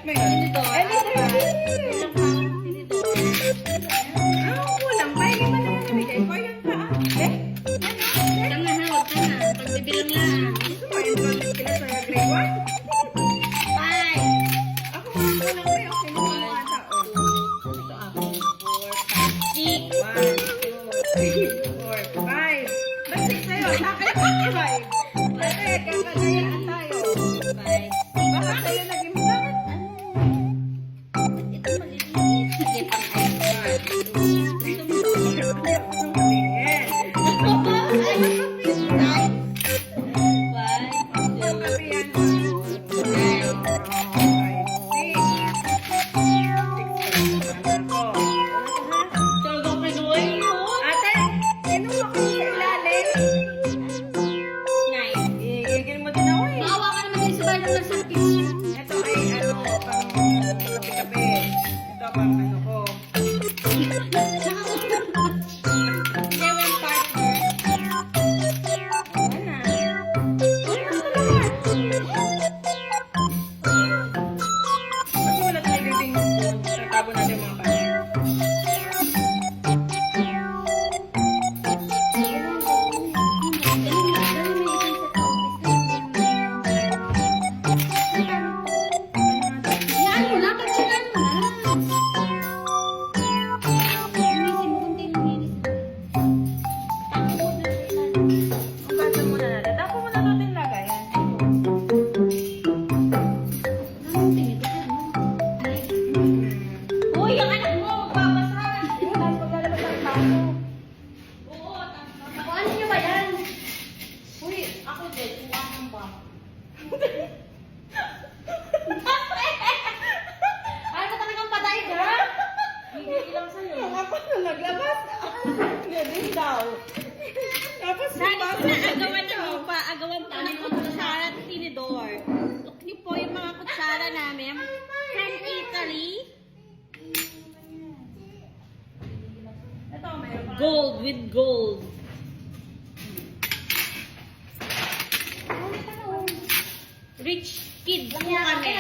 mo yun. Tinidor. Kulang pa. Hindi mo na yan nabigay ko. Yan ka ah. Tama na, huwag ka na. Pagbibilang lang. Gusto mo enroll sila sa grade 1? 5. Ako nga kulang pa. Okay mo mga ata. Ito ako. 6. 1, 2, 3, 4, 5. Ba't 6 sa'yo? Sa akin 5. Kasi kakagayaan tayo. 5. Baka sa'yo naging bakit? Ito maliliit. Sige, pang-ice. 1, 2, 3, 4, 5. Naglabas. Ganun daw. Tapos Agawan na mo pa. Agawan pa ng kutsara at tinidor. Look niyo po yung mga kutsara namin. From Italy. ito, mayroon pa. Gold with gold. Rich kids po kami.